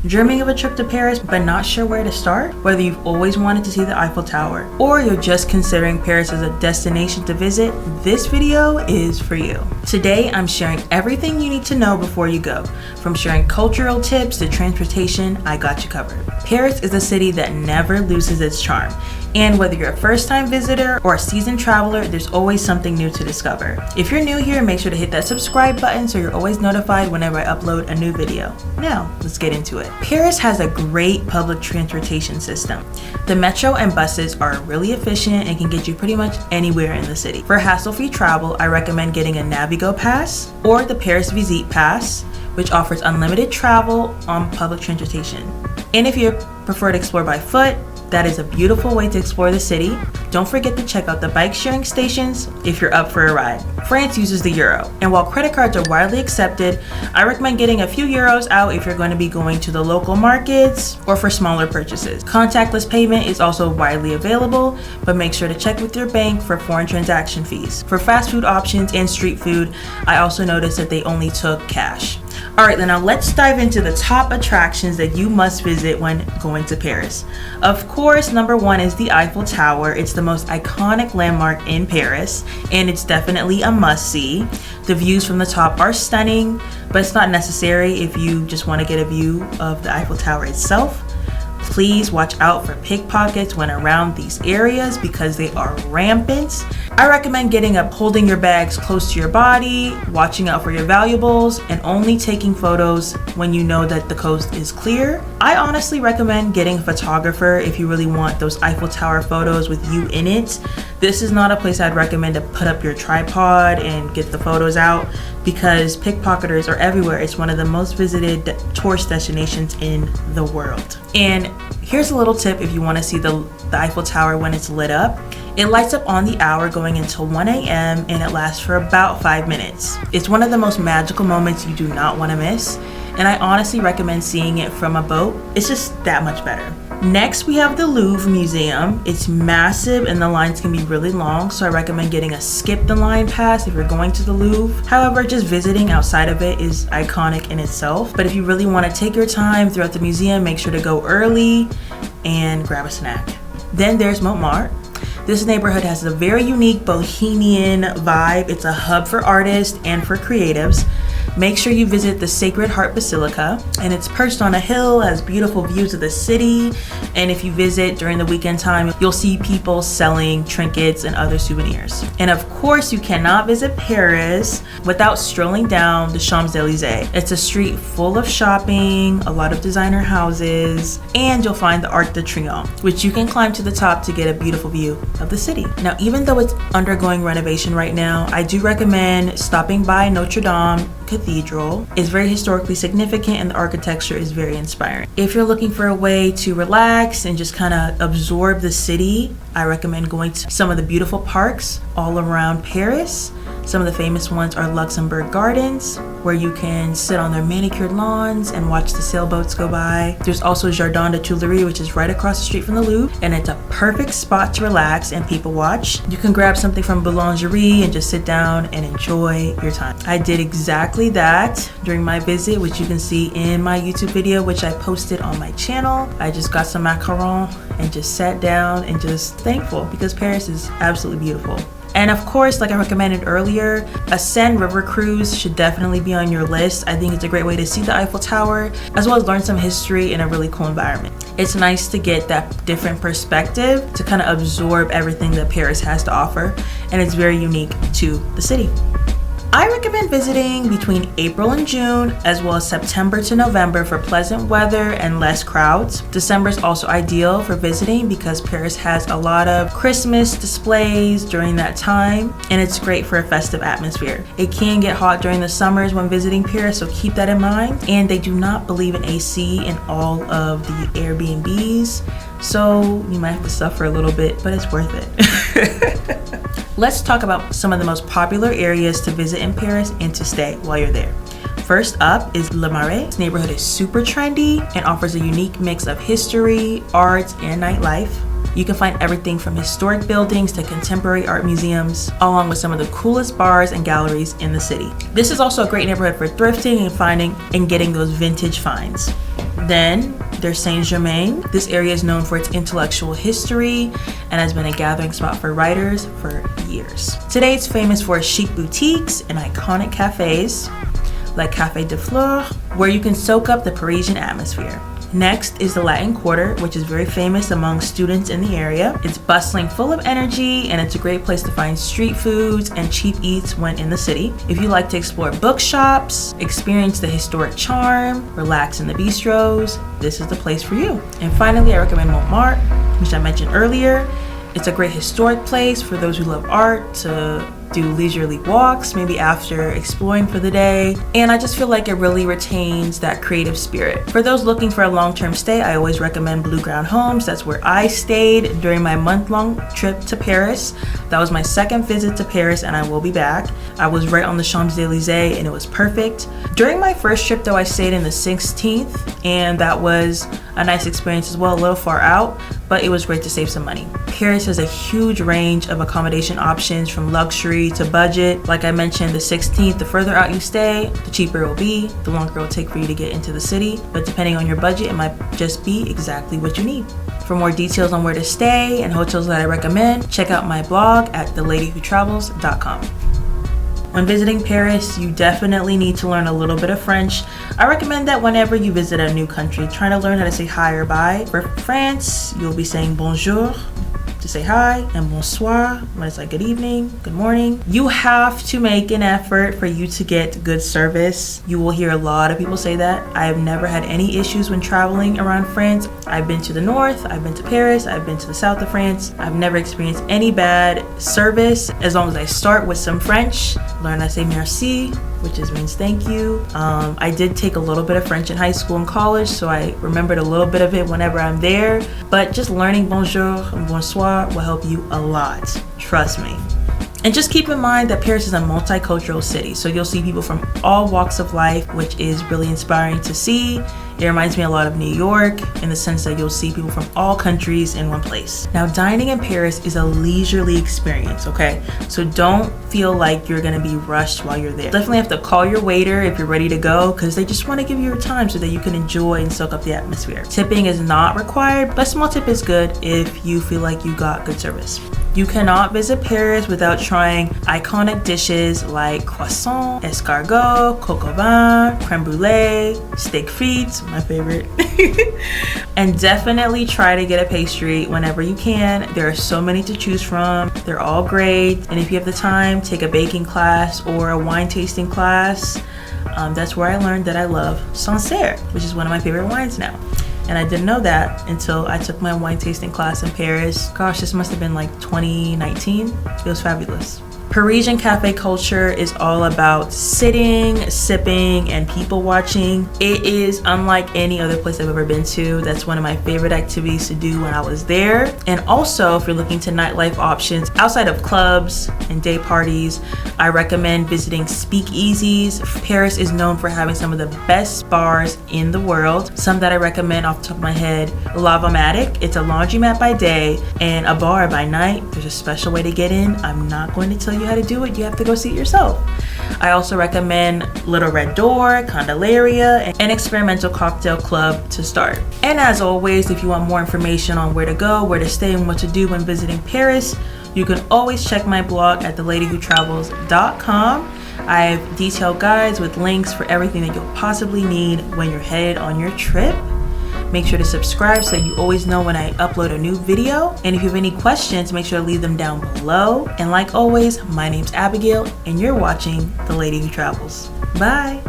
Dreaming of a trip to Paris but not sure where to start? Whether you've always wanted to see the Eiffel Tower or you're just considering Paris as a destination to visit, this video is for you. Today, I'm sharing everything you need to know before you go. From sharing cultural tips to transportation, I got you covered. Paris is a city that never loses its charm. And whether you're a first-time visitor or a seasoned traveler, there's always something new to discover. If you're new here, make sure to hit that subscribe button so you're always notified whenever I upload a new video. Now, let's get into it. Paris has a great public transportation system. The metro and buses are really efficient and can get you pretty much anywhere in the city. For hassle-free travel, I recommend getting a Navigo Pass or the Paris Visite Pass, which offers unlimited travel on public transportation. And if you prefer to explore by foot, that is a beautiful way to explore the city. Don't forget to check out the bike sharing stations if you're up for a ride. France uses the euro, and while credit cards are widely accepted, I recommend getting a few euros out if you're going to be going to the local markets or for smaller purchases. Contactless payment is also widely available, but make sure to check with your bank for foreign transaction fees. For fast food options and street food, I also noticed that they only took cash. Alright, then now let's dive into the top attractions that you must visit when going to Paris. Of course, number one is the Eiffel Tower. It's the most iconic landmark in Paris, and it's definitely a must-see. The views from the top are stunning, but it's not necessary if you just want to get a view of the Eiffel Tower itself. Please watch out for pickpockets when around these areas because they are rampant. I recommend holding your bags close to your body, watching out for your valuables, and only taking photos when you know that the coast is clear. I honestly recommend getting a photographer if you really want those Eiffel Tower photos with you in it. This is not a place I'd recommend to put up your tripod and get the photos out because pickpocketers are everywhere. It's one of the most visited tourist destinations in the world. And here's a little tip if you want to see the Eiffel Tower when it's lit up. It lights up on the hour going until 1 a.m. and it lasts for about 5 minutes. It's one of the most magical moments you do not want to miss, and I honestly recommend seeing it from a boat. It's just that much better. Next, we have the Louvre Museum. It's massive and the lines can be really long, so I recommend getting a skip the line pass if you're going to the Louvre. However, just visiting outside of it is iconic in itself, but if you really want to take your time throughout the museum, make sure to go early and grab a snack. Then there's Montmartre. This neighborhood has a very unique bohemian vibe. It's a hub for artists and for creatives. Make sure you visit the Sacred Heart Basilica, and it's perched on a hill, has beautiful views of the city, and if you visit during the weekend time, you'll see people selling trinkets and other souvenirs. And of course, you cannot visit Paris without strolling down the 𝐥𝐲𝐻𝐸. It's a street full of shopping, a lot of designer houses, and you'll find the 𝐴rc de Triomphe, which you can climb to the top to get a beautiful view of the city. Now, even though it's undergoing renovation right now, I do recommend stopping by Notre Dame Cathedral. It's very historically significant and the architecture is very inspiring. If you're looking for a way to relax and just kind of absorb the city, I recommend going to some of the beautiful parks all around Paris. Some of the famous ones are Luxembourg Gardens, where you can sit on their manicured lawns and watch the sailboats go by. There's also Jardin des Tuileries, which is right across the street from the Louvre, and it's a perfect spot to relax and people watch. You can grab something from Boulangerie and just sit down and enjoy your time. I did exactly that during my visit, which you can see in my YouTube video, which I posted on my channel. I just got some macarons and just sat down and just thankful because Paris is absolutely beautiful. And of course, like I recommended earlier, a Seine river cruise should definitely be on your list. I think it's a great way to see the Eiffel Tower, as well as learn some history in a really cool environment. It's nice to get that different perspective to kind of absorb everything that Paris has to offer, and it's very unique to the city. I recommend visiting between April and June, as well as September to November for pleasant weather and less crowds. December is also ideal for visiting because Paris has a lot of Christmas displays during that time, and it's great for a festive atmosphere. It can get hot during the summers when visiting Paris, so keep that in mind. And they do not believe in AC in all of the Airbnbs, so you might have to suffer a little bit, but it's worth it. Let's talk about some of the most popular areas to visit in Paris and to stay while you're there. First up is Le Marais. This neighborhood is super trendy and offers a unique mix of history, art, and nightlife. You can find everything from historic buildings to contemporary art museums, along with some of the coolest bars and galleries in the city. This is also a great neighborhood for thrifting and finding and getting those vintage finds. Then there's Saint-Germain. This area is known for its intellectual history and has been a gathering spot for writers for years. Today it's famous for its chic boutiques and iconic cafes like Café de Flore, where you can soak up the Parisian atmosphere. Next is the Latin Quarter, which is very famous among students in the area. It's bustling, full of energy, and it's a great place to find street foods and cheap eats when in the city. If you like to explore bookshops, experience the historic charm, relax in the bistros, this is the place for you. And finally, I recommend Montmartre, which I mentioned earlier. It's a great historic place for those who love art to do leisurely walks, maybe after exploring for the day. And I just feel like it really retains that creative spirit. For those looking for a long-term stay, I always recommend Blue Ground Homes. That's where I stayed during my month-long trip to Paris. That was my second visit to Paris and I will be back. I was right on the 𝐥𝐢𝐤𝐤 and it was perfect. During my first trip though, I stayed in the 16th and that was a nice experience as well, a little far out, but it was great to save some money. Paris has a huge range of accommodation options from luxury to budget. Like I mentioned, the 16th, the further out you stay, the cheaper it will be, the longer it will take for you to get into the city. But depending on your budget, it might just be exactly what you need. For more details on where to stay and hotels that I recommend, check out my blog at 𝐷eladyWhoTravels.com. When visiting Paris, you definitely need to learn a little bit of French. I recommend that whenever you visit a new country, try to learn how to say hi or bye. For France, you'll be saying bonjour to say hi, and bonsoir when it's like good evening, good morning. You have to make an effort for you to get good service. You will hear a lot of people say that. I have never had any issues when traveling around France. I've been to the north, I've been to Paris, I've been to the south of France. I've never experienced any bad service as long as I start with some French. Learn how to say merci, which means thank you. I did take a little bit of French in high school and college, so I remembered a little bit of it whenever I'm there. But just learning bonjour and bonsoir will help you a lot, trust me. And just keep in mind that Paris is a multicultural city, so you'll see people from all walks of life, which is really inspiring to see. It reminds me a lot of New York in the sense that you'll see people from all countries in one place. Now, dining in Paris is a leisurely experience, okay? So don't feel like you're gonna be rushed while you're there. Definitely have to call your waiter if you're ready to go because they just wanna give you your time so that you can enjoy and soak up the atmosphere. Tipping is not required, but small tip is good if you feel like you got good service. You cannot visit Paris without trying iconic dishes like croissant, escargot, coq au vin, crème brûlée, steak frites, my favorite. And definitely try to get a pastry whenever you can. There are so many to choose from. They're all great. And if you have the time, take a baking class or a wine tasting class. That's where I learned that I love Sancerre, which is one of my favorite wines now. And I didn't know that until I took my wine tasting class in Paris. Gosh, this must have been like 2019. It was fabulous. Parisian cafe culture is all about sitting, sipping, and people watching. It is unlike any other place I've ever been to. That's one of my favorite activities to do when I was there. And also, if you're looking to nightlife options outside of clubs and day parties, I recommend visiting speakeasies. Paris is known for having some of the best bars in the world. Some that I recommend off the top of my head, Lavomatic. It's a laundromat by day and a bar by night. There's a special way to get in. I'm not going to tell you how to do it. You have to go see it yourself. I also recommend Little Red Door, Candelaria, and Experimental Cocktail Club to start. And as always, if you want more information on where to go, where to stay, and what to do when visiting Paris, you can always check my blog at 𝐷eladyWhoTravels.com. I have detailed guides with links for everything that you'll possibly need when you're headed on your trip. Make sure to subscribe so you always know when I upload a new video. And if you have any questions, make sure to leave them down below. And like always, my name's Abigail and you're watching The Lady Who Travels. Bye.